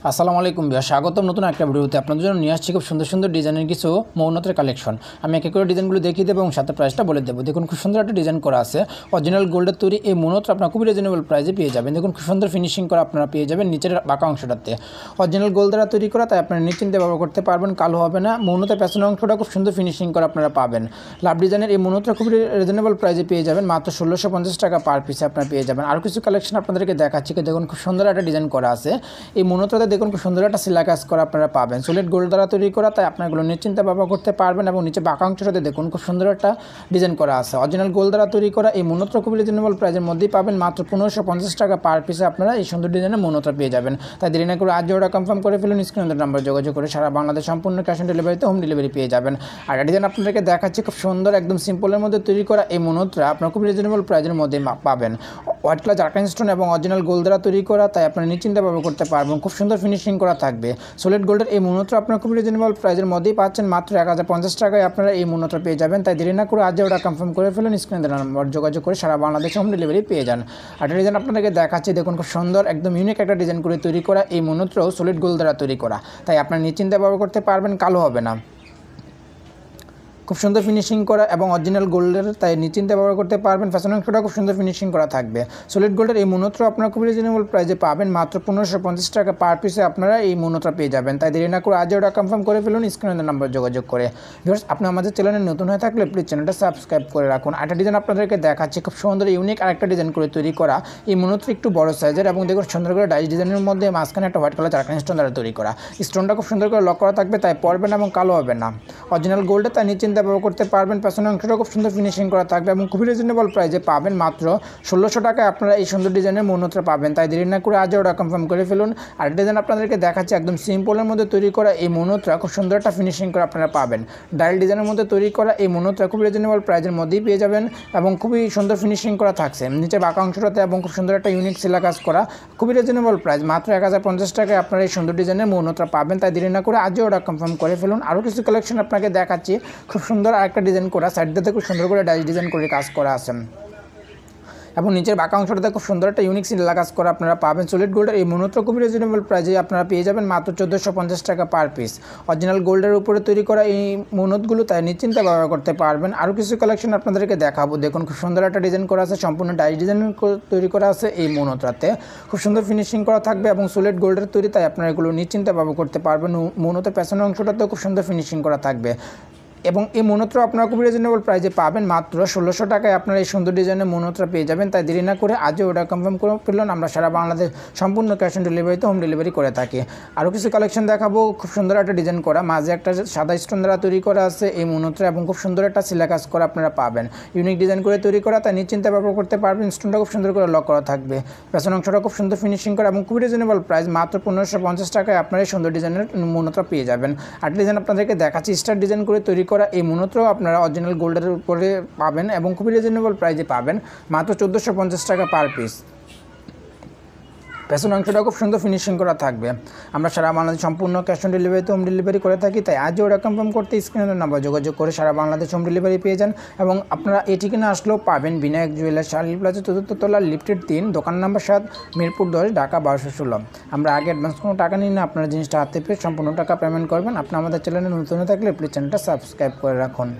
আসসালামু আলাইকুম ভিউয়ার, স্বাগতম নতুন একটা ভিডিওতে। আপনাদের জন্য নিয়ে আসছি খুব সুন্দর সুন্দর ডিজাইনের কিছু মৌনতের কালেকশন। আমি এক এক করে ডিজাইনগুলো দেখিয়ে দেবো এবং সাথে প্রাইসটা বলে দেবো। দেখুন খুব সুন্দর একটা ডিজাইন করা আছে, অরিজিনাল গোল্ডের তৈরি। এই মৌনতটা আপনার খুবই রিজনেবল প্রাইসে পেয়ে যাবেন। দেখুন খুব সুন্দর ফিনিশিং করা আপনারা পেয়ে যাবেন নিচের বাঁকা অংশটাতে। অরিজিনাল গোল্ড দ্বারা তৈরি করা, তাই আপনারা নিশ্চিন্তে ব্যবহার করতে পারবেন, কালো হবে না। মৌনতের পেছনের অংশটা খুব সুন্দর ফিনিশিং করা আপনারা পাবেন। লাভ ডিজাইনের এই মৌনতটা খুবই রিজনেবল প্রাইসে পেয়ে যাবেন, মাত্র 1650 টাকা পার পিসে আপনারা পেয়ে যাবেন। আর কিছু কালেকশন আপনাদেরকে দেখাচ্ছি। দেখুন খুব সুন্দর একটা ডিজাইন করা আছে এই মৌনতটাতে। দেখুন খুব সুন্দর একটা সিলা কাজ করা আপনারা পাবেন, সলিড গোল্ড দ্বারা তৈরি করা, তাই আপনারা এগুলো নিশ্চিন্তে ব্যবহার করতে পারবেন। এবং নিচে বাঁকা অংশের সাথে দেখুন খুব সুন্দর একটা ডিজাইন করা আছে, অরিজিনাল গোল্ড দ্বারা তৈরি করা। এই মৌনতটা খুবই রিজনেবল প্রাইসের মধ্যেই পাবেন, মাত্র 1550 টাকা পার পিসে আপনারা এই সুন্দর ডিজাইনের মৌনতটা পেয়ে যাবেন। তাই দেরি না করে আজ অর্ডার কনফার্ম করে ফেলুন। স্ক্রিনের নাম্বার যোগাযোগ করে সারা বাংলাদেশ সম্পূর্ণ ক্যাশ অন ডেলিভারিতে হোম ডেলিভারি পেয়ে যাবেন। আর একটা ডিজাইন আপনাদেরকে দেখাচ্ছি, খুব সুন্দর একদম সিম্পলের মধ্যে তৈরি করা এই মৌনতটা আপনারা খুব রিজনেবল প্রাইসের মধ্যে পাবেন। হোয়াইট কালার জারকান স্টোন এবং অরিজিনাল গোল্ড দ্বারা তৈরি করা, তাই আপনারা নিশ্চিন্তে ব্যবহার করতে পারবেন। খুব সুন্দর ফিনিশিং করা থাকবে। সলিড গোল্ডের এই মৌনতটা আপনারা খুব রিজনেবল প্রাইসের মধ্যেই পাচ্ছেন, মাত্র 1050 টাকায় আপনারা এই মৌনতটা পেয়ে যাবেন। তাই দেরি না করে আজ ওটা কনফার্ম করে ফেলুন। স্ক্রিনে নাম্বার যোগাযোগ করে সারা বাংলাদেশে হোম ডেলিভারি পেয়ে যান। আর একটা ডিজাইন আপনাদেরকে দেখাচ্ছি, দেখুন খুব সুন্দর একদম ইউনিক একটা ডিজাইন করে তৈরি করা এই মৌনতটাও সলিড গোল্ড দ্বারা তৈরি করা, তাই আপনারা নিশ্চিন্তে ব্যবহার করতে পারবেন, কালো হবে না। খুব সুন্দর ফিনিশিং করা এবং অরিজিনাল গোল্ডের, তাই নিশ্চিন্তে ব্যবহার করতে পারবেন। ফ্যাশন অংশটা খুব সুন্দর ফিনিশিং করা থাকবে। সলিড গোল্ডের এই মৌনতটা আপনারা খুব রিজনেবল প্রাইসে পাবেন, মাত্র 1550 টাকা পার পিসে আপনারা এই মৌনতটা পেয়ে যাবেন। তাই দেরি না করে আজ ওটা কনফার্ম করে ফেলুন স্ক্রিনের নাম্বার যোগাযোগ করে। ভিউয়ার্স, আপনি আমাদের চ্যানেলে নতুন হয়ে থাকলে প্লিজ চ্যানেলটা সাবস্ক্রাইব করে রাখুন। একটা ডিজাইন আপনাদেরকে দেখাচ্ছি, খুব সুন্দর ইউনিক আরেকটা ডিজাইন করে তৈরি করা এই মৌনতটা একটু বড় সাইজের, এবং দেখুন সুন্দর করে ডাইস ডিজাইনের মধ্যে মাঝখানে একটা হোয়াইট কালার জারকান স্টোন দ্বারা তৈরি করা। স্টোনটা খুব সুন্দর করে লক করা থাকবে, তাই পরবে না এবং কালো হবে না। অরিজিনাল গোল্ডে, তাই নিশ্চিন্তে ব্যবহার করতে পারবেন। পেছনের অংশটা খুব সুন্দর ফিনিশিং করা থাকবে এবং খুবই রিজনেবল প্রাইসে পাবেন, মাত্র 1600 টাকায় আপনারা এই সুন্দর ডিজাইনের মৌনতটা পাবেন। তাই দেরি না করে আজ ওটা কনফার্ম করে ফেলুন। আর ডিজাইন আপনাদেরকে দেখাচ্ছি, একদম সিম্পলের মধ্যে তৈরি করা এই মৌনতটা খুব সুন্দর একটা ফিনিশিং করে আপনারা পাবেন। ডায়াল ডিজাইনের মধ্যে তৈরি করা এই মৌনতটা খুব রিজনেবল প্রাইসের মধ্যেই পেয়ে যাবেন এবং খুবই সুন্দর ফিনিশিং করা থাকছে নিচে বাঁকা অংশটাতে, এবং খুব সুন্দর একটা ইউনিক সিলা কাজ করা, খুবই রিজনেবল প্রাইস, মাত্র 1050 টাকায় আপনারা এই সুন্দর ডিজাইনের মৌনতটা পাবেন। তাই দেরি না করে আজও ওটা কনফার্ম করে ফেলুন। আরও কিছু কালেকশন আপনাকে দেখাচ্ছি, খুব সুন্দর আরেকটা ডিজাইন করা, সাইডটাতে খুব সুন্দর করে ডাইস ডিজাইন করে কাজ করা আছে এবং নিচের বাঁকা অংশটাতে খুব সুন্দর একটা ইউনিক সিলা কাজ করা আপনারা পাবেন। সলিড গোল্ডের এই মৌনতটা খুবই রিজনেবল প্রাইসে আপনারা পেয়ে যাবেন, মাত্র 1450 টাকা পার পিস। অরিজিনাল গোল্ডের উপরে তৈরি করা এই মৌনতগুলো, তাই নিশ্চিন্তে ব্যবহার করতে পারবেন। আরও কিছু কালেকশন আপনাদেরকে দেখাবো। দেখুন খুব সুন্দর একটা ডিজাইন করা আছে, সম্পূর্ণ ডাইস ডিজাইন তৈরি করা আছে এই মৌনতটাতে। খুব সুন্দর ফিনিশিং করা থাকবে এবং সলিড গোল্ডের তৈরি, তাই আপনারা এগুলো নিশ্চিন্তে ব্যবহার করতে পারবেন। মৌনতের পেছনের অংশটাতেও খুব সুন্দর ফিনিশিং করা থাকবে এবং এই মৌনতটা আপনারা খুব রিজনেবল প্রাইসে পাবেন, মাত্র 1600 টাকায় আপনারা এই সুন্দর ডিজাইনের মৌনতটা পেয়ে যাবেন। তাই দেরি না করে আজও ওটা কনফার্ম করে ফেলুন। আমরা সারা বাংলাদেশ সম্পূর্ণ ক্যাশ অন ডেলিভারিতে হোম ডেলিভারি করে থাকি। আরও কিছু কালেকশন দেখাবো, খুব সুন্দর একটা ডিজাইন করা, মাঝে একটা সাদা স্টোন দ্বারা তৈরি করা আছে এই মৌনতটা এবং খুব সুন্দর একটা সিলা কাজ করা আপনারা পাবেন। ইউনিক ডিজাইন করে তৈরি করা, তাই নিশ্চিন্তে ব্যবহার করতে পারবেন। স্টোনটা খুব সুন্দর করে লক করা থাকবে, পেছনের অংশটা খুব সুন্দর ফিনিশিং করা এবং খুব রিজনেবল প্রাইস, মাত্র 1550 টাকায় আপনারা এই সুন্দর ডিজাইনের মৌনতটা পেয়ে যাবেন। আর ডিজাইন আপনাদেরকে দেখাচ্ছি, স্টার ডিজাইন করে তৈরি করা এই মৌনতটাও আপনারা অরিজিনাল গোল্ডের উপরে পাবেন এবং খুবই রিজনেবল প্রাইসে পাবেন, মাত্র 1450 টাকা পার পিস। পেছনের অংশটা খুব সুন্দর ফিনিশিং করা থাকবে। আমরা সারা বাংলাদেশ সম্পূর্ণ ক্যাশ অন ডেলিভারিতে হোম ডেলিভারি করে থাকি, তাই আজও ওটা কনফার্ম করতে স্ক্রিনের নাম্বার যোগাযোগ করে সারা বাংলাদেশ হোম ডেলিভারি পেয়ে যান। এবং আপনারা এই ঠিকানা আসলেও পাবেন Vinayak jewellers, Shirley plaza, 4th তলা, লিফটেড 3, দোকান নাম্বার 7, মিরপুর 10, ঢাকা 1216। আমরা আগে অ্যাডভান্স কোনো টাকা নিই না, আপনারা জিনিসটা হাতে পেয়ে সম্পূর্ণ টাকা পেমেন্ট করবেন। আপনি আমাদের চ্যানেলে নতুন হয়ে থাকলে প্লিজ চ্যানেলটা সাবস্ক্রাইব করে রাখুন।